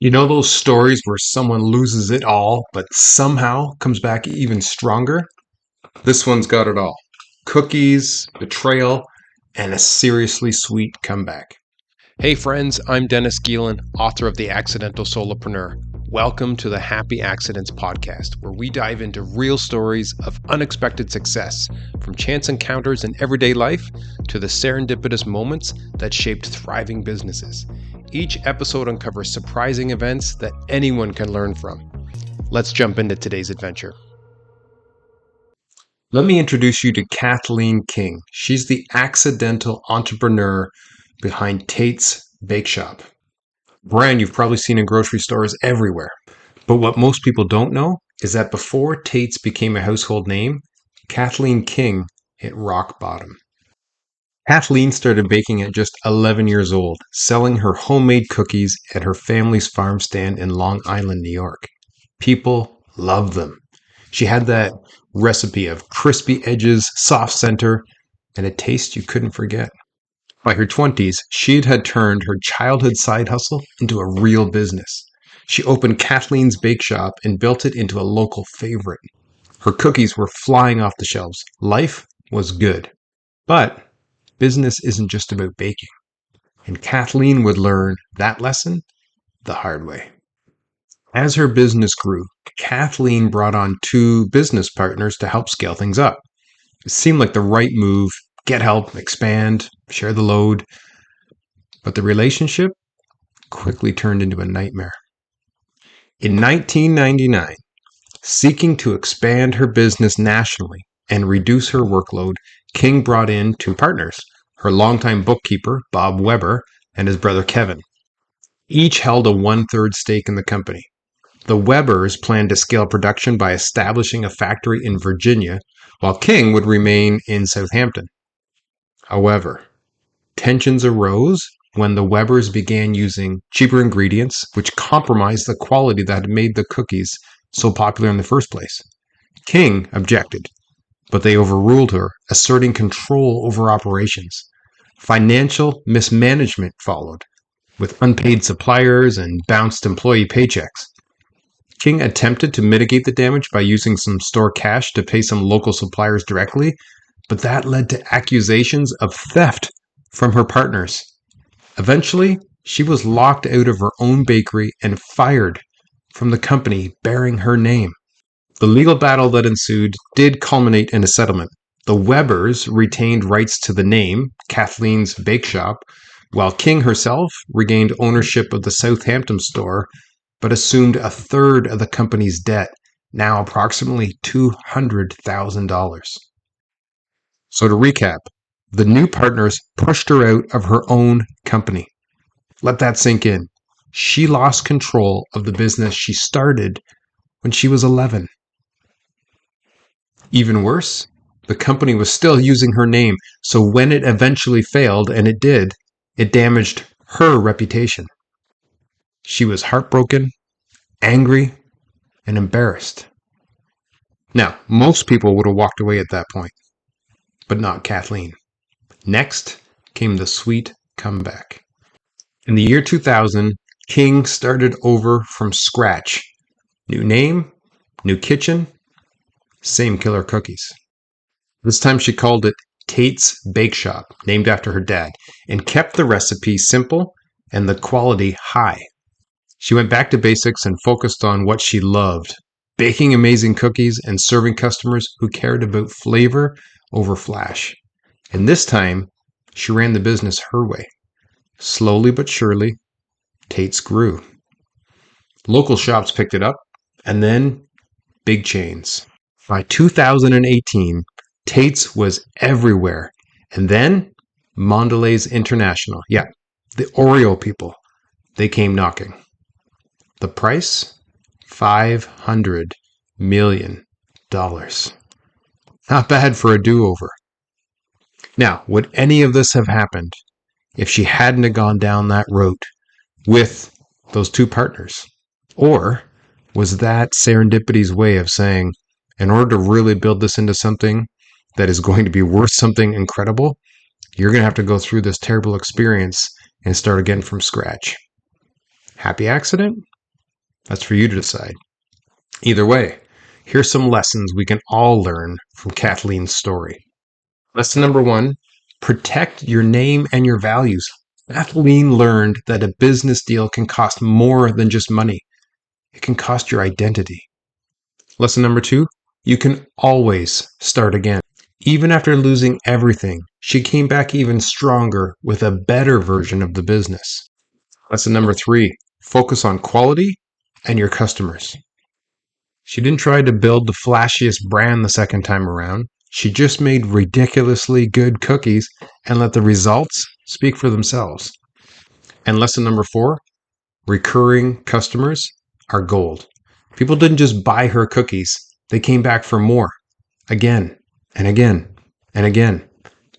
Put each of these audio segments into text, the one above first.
You know those stories where someone loses it all, but somehow comes back even stronger? This one's got it all. Cookies, betrayal, and a seriously sweet comeback. Hey friends, I'm Dennis Geelen, author of The Accidental Solopreneur. Welcome to the Happy Accidents Podcast, where we dive into real stories of unexpected success, from chance encounters in everyday life to the serendipitous moments that shaped thriving businesses. Each episode uncovers surprising events that anyone can learn from. Let's jump into today's adventure. Let me introduce you to Kathleen King. She's the accidental entrepreneur behind Tate's Bake Shop. Brand you've probably seen in grocery stores everywhere. But what most people don't know is that before Tate's became a household name, Kathleen King hit rock bottom. Kathleen started baking at just 11 years old, selling her homemade cookies at her family's farm stand in Long Island, New York. People loved them. She had that recipe of crispy edges, soft center, and a taste you couldn't forget. By her 20s, she had turned her childhood side hustle into a real business. She opened Kathleen's Bake Shop and built it into a local favorite. Her cookies were flying off the shelves. Life was good. But business isn't just about baking. And Kathleen would learn that lesson the hard way. As her business grew, Kathleen brought on two business partners to help scale things up. It seemed like the right move: get help, expand, share the load. But the relationship quickly turned into a nightmare. In 1999, seeking to expand her business nationally and reduce her workload, King brought in two partners, her longtime bookkeeper, Bob Weber, and his brother Kevin. Each held a one-third stake in the company. The Webers planned to scale production by establishing a factory in Virginia, while King would remain in Southampton. However, tensions arose when the Webers began using cheaper ingredients, which compromised the quality that had made the cookies so popular in the first place. King objected, but they overruled her, asserting control over operations. Financial mismanagement followed, with unpaid suppliers and bounced employee paychecks. King attempted to mitigate the damage by using some store cash to pay some local suppliers directly, but that led to accusations of theft from her partners. Eventually, she was locked out of her own bakery and fired from the company bearing her name. The legal battle that ensued did culminate in a settlement. The Webers retained rights to the name, Kathleen's Bake Shop, while King herself regained ownership of the Southampton store, but assumed a third of the company's debt, now approximately $200,000. So to recap, the new partners pushed her out of her own company. Let that sink in. She lost control of the business she started when she was 11. Even worse, the company was still using her name, so when it eventually failed, and it did, it damaged her reputation. She was heartbroken, angry, and embarrassed. Now, most people would have walked away at that point, but not Kathleen. Next came the sweet comeback. In the year 2000, King started over from scratch. New name, new kitchen, same killer cookies. This time she called it Tate's Bake Shop, named after her dad, and kept the recipe simple and the quality high. She went back to basics and focused on what she loved: baking amazing cookies and serving customers who cared about flavor over flash. And this time, she ran the business her way. Slowly but surely, Tate's grew. Local shops picked it up, and then big chains. By 2018, Tate's was everywhere. And then Mondelez International. Yeah, the Oreo people. They came knocking. The price? $500 million. Not bad for a do-over. Now, would any of this have happened if she hadn't have gone down that route with those two partners? Or was that serendipity's way of saying, in order to really build this into something that is going to be worth something incredible, you're going to have to go through this terrible experience and start again from scratch? Happy accident? That's for you to decide. Either way, here's some lessons we can all learn from Kathleen's story. Lesson number 1, protect your name and your values. Kathleen learned that a business deal can cost more than just money. It can cost your identity. Lesson number 2, you can always start again. Even after losing everything, she came back even stronger with a better version of the business. Lesson number 3, focus on quality and your customers. She didn't try to build the flashiest brand the second time around. She just made ridiculously good cookies and let the results speak for themselves. And lesson number 4, recurring customers are gold. People didn't just buy her cookies. They came back for more, again and again and again.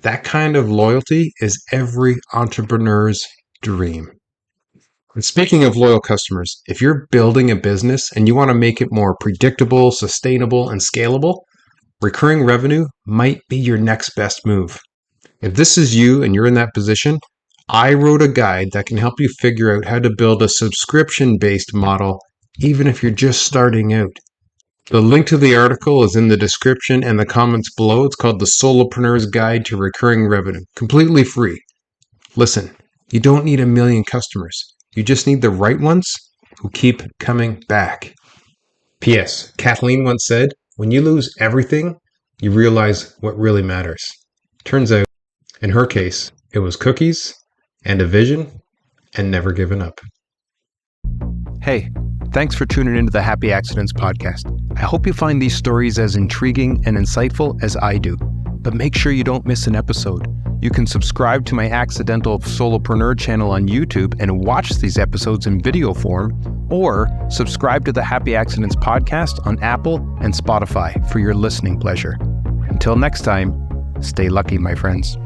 That kind of loyalty is every entrepreneur's dream. And speaking of loyal customers, if you're building a business and you want to make it more predictable, sustainable, and scalable, recurring revenue might be your next best move. If this is you and you're in that position, I wrote a guide that can help you figure out how to build a subscription-based model, even if you're just starting out. The link to the article is in the description and the comments below. It's called The Solopreneur's Guide to Recurring Revenue, completely free. Listen, you don't need a million customers. You just need the right ones who keep coming back. P.S. Kathleen once said, when you lose everything, you realize what really matters. Turns out, in her case, it was cookies and a vision and never giving up. Hey, thanks for tuning into the Happy Accidents podcast. I hope you find these stories as intriguing and insightful as I do. But make sure you don't miss an episode. You can subscribe to my Accidental Solopreneur channel on YouTube and watch these episodes in video form, or subscribe to the Happy Accidents podcast on Apple and Spotify for your listening pleasure. Until next time, stay lucky, my friends.